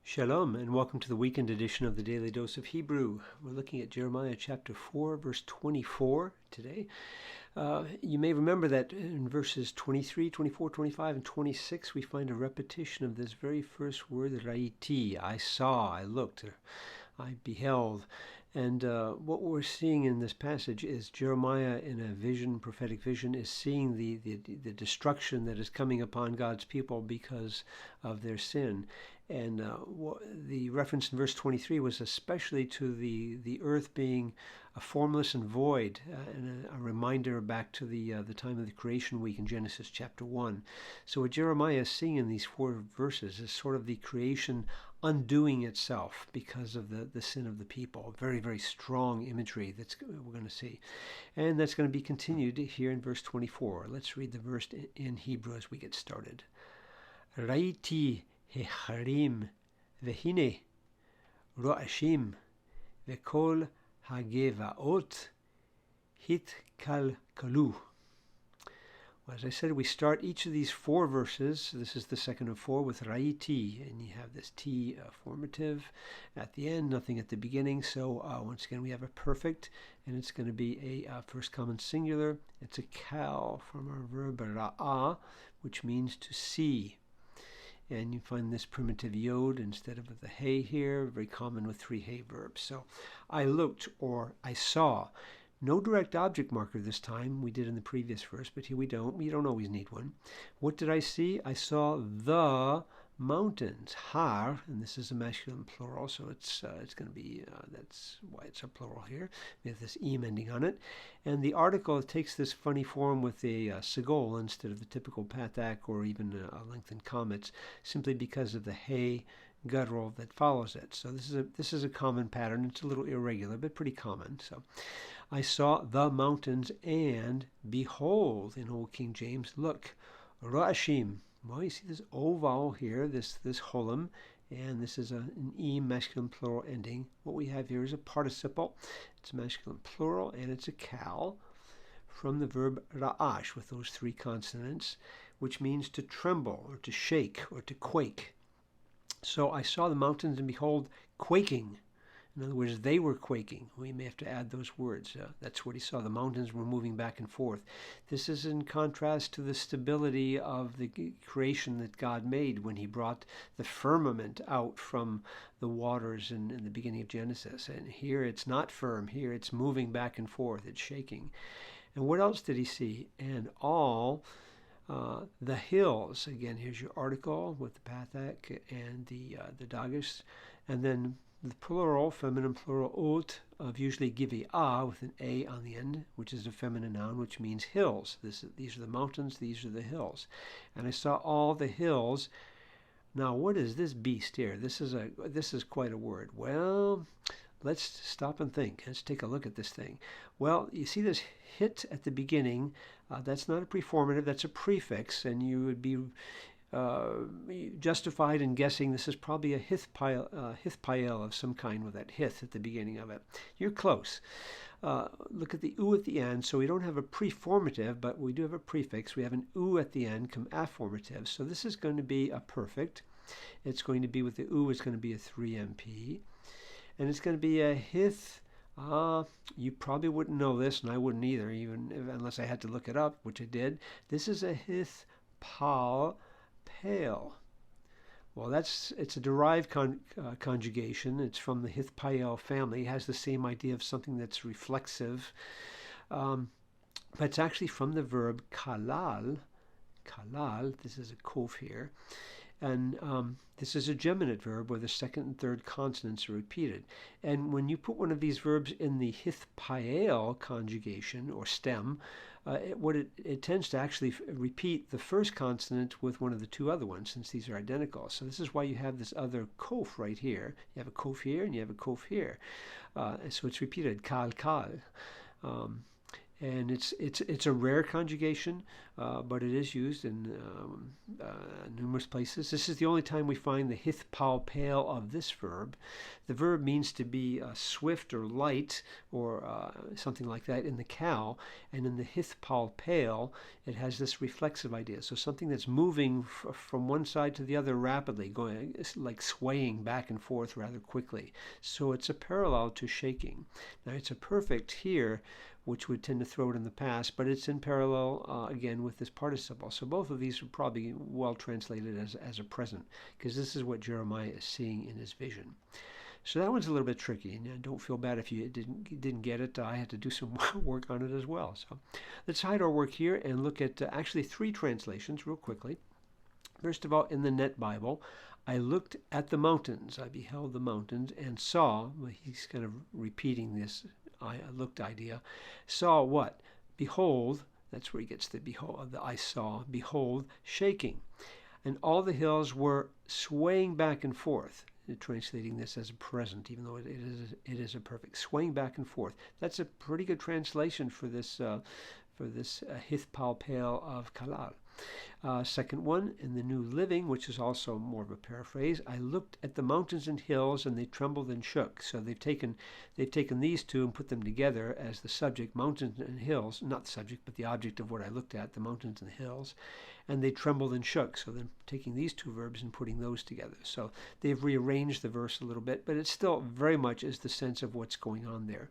Shalom, and welcome to the weekend edition of the Daily Dose of Hebrew. We're looking at Jeremiah chapter 4, verse 24 today. You may remember that in verses 23, 24, 25, and 26, we find a repetition of this very first word, raiti. I saw, I looked, I beheld. And what we're seeing in this passage is Jeremiah, in a vision, prophetic vision, is seeing the destruction that is coming upon God's people because of their sin. And the reference in verse 23 was especially to the earth being formless and void, and a reminder back to the time of the creation week in Genesis chapter 1. So what Jeremiah is seeing in these four verses is sort of the creation undoing itself because of the sin of the people. Very, very strong imagery that we're going to see. And that's going to be continued here in verse 24. Let's read the verse in Hebrew as we get started. Raiti hecharim vehine ro'ashim vekol hagevaot hitkalkalu. Well, as I said, we start each of these four verses. This is the second of four with raiti, and you have this T formative at the end, nothing at the beginning. So once again, we have a perfect, and it's going to be a first common singular. It's a kal from our verb ra'ah, which means to see. And you find this primitive yod instead of the hey here, very common with three hey verbs. So I looked, or I saw. No direct object marker this time. We did in the previous verse, but here we don't. You don't always need one. What did I see? I saw the mountains. Har, and this is a masculine plural, so it's going to be, that's why it's a plural here. We have this em ending on it. And the article takes this funny form with a segol instead of the typical patak or even a lengthened comets, simply because of the hey guttural that follows it. So this is a common pattern. It's a little irregular, but pretty common. So I saw the mountains, and behold, in Old King James, look, Ra'ashim. Well, you see this O vowel here, this holum, and this is an E masculine plural ending. What we have here is a participle. It's masculine plural, and it's a kal from the verb ra'ash with those three consonants, which means to tremble or to shake or to quake. So I saw the mountains, and behold, quaking. In other words, they were quaking. We may have to add those words. That's what he saw. The mountains were moving back and forth. This is in contrast to the stability of the creation that God made when he brought the firmament out from the waters in the beginning of Genesis. And here it's not firm. Here it's moving back and forth. It's shaking. And what else did he see? And all the hills. Again, here's your article with the pathak and the dagesh. And then the plural, feminine plural, ot, of usually givi a with an a on the end, which is a feminine noun, which means hills. These are the mountains, these are the hills. And I saw all the hills. Now, what is this beast here? This is quite a word. Well, let's stop and think. Let's take a look at this thing. Well, you see this hit at the beginning. That's not a preformative, that's a prefix, and you would be justified in guessing this is probably a hithpael of some kind with that hith at the beginning of it. You're close. Look at the u at the end. So we don't have a preformative, but we do have a prefix. We have an u at the end, come afformative. So this is going to be a perfect. It's going to be with the u, it's going to be a 3MP. And it's going to be a hith. You probably wouldn't know this, and I wouldn't either, unless I had to look it up, which I did. This is a hith pal pale. Well, it's a derived conjugation. It's from the hithpael family. It has the same idea of something that's reflexive. But it's actually from the verb kalal. Kalal, this is a kof here. And this is a geminate verb where the second and third consonants are repeated. And when you put one of these verbs in the hithpael conjugation or stem, it tends to actually repeat the first consonant with one of the two other ones, since these are identical. So this is why you have this other kof right here. You have a kof here and you have a kof here. So it's repeated kal kal. and it's a rare conjugation, but it is used in numerous places. This is the only time we find the hith pal pale of this verb. The verb means to be swift or light or something like that in the cow, and in the hith pal pale it has this reflexive idea. So something that's moving from one side to the other rapidly, going like swaying back and forth rather quickly. So it's a parallel to shaking. Now it's a perfect here, which would tend to throw it in the past, but it's in parallel again with this participle. So both of these are probably well translated as a present, because this is what Jeremiah is seeing in his vision. So that one's a little bit tricky, and don't feel bad if you didn't get it. I had to do some work on it as well. So let's hide our work here and look at actually 3 translations real quickly. First of all, in the Net Bible, I looked at the mountains. I beheld the mountains and saw, well, he's kind of repeating this I looked idea, saw what? Behold, that's where he gets the behold, the I saw, behold, shaking. And all the hills were swaying back and forth. Translating this as a present, even though it is a perfect swaying back and forth. That's a pretty good translation for this hith pal pale of kalal. Second one, in the New Living, which is also more of a paraphrase, I looked at the mountains and hills, and they trembled and shook. So they've taken these two and put them together as the subject, mountains and hills, not the subject, but the object of what I looked at, the mountains and hills, and they trembled and shook. So then taking these two verbs and putting those together. So they've rearranged the verse a little bit, but it still very much is the sense of what's going on there.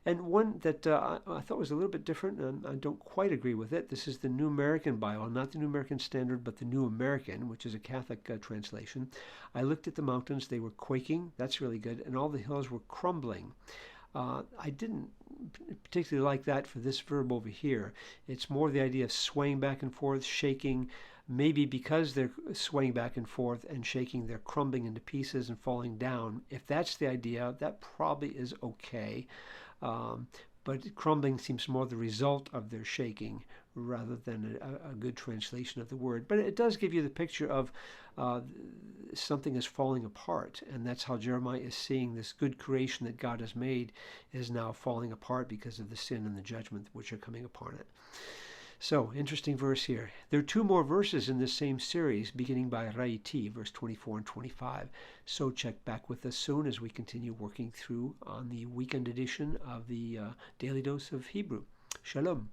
And one that I thought was a little bit different, and I don't quite agree with it. This is the New American Bible, not the New American Standard, but the New American, which is a Catholic translation. I looked at the mountains, they were quaking. That's really good. And all the hills were crumbling. I didn't particularly like that for this verb over here. It's more the idea of swaying back and forth, shaking. Maybe because they're swaying back and forth and shaking, they're crumbling into pieces and falling down. If that's the idea, that probably is okay. But crumbling seems more the result of their shaking rather than a good translation of the word. But it does give you the picture of something is falling apart, and that's how Jeremiah is seeing this good creation that God has made is now falling apart because of the sin and the judgment which are coming upon it. So, interesting verse here. There are 2 more verses in this same series, beginning by Raiti, verse 24 and 25. So check back with us soon as we continue working through on the weekend edition of the Daily Dose of Hebrew. Shalom.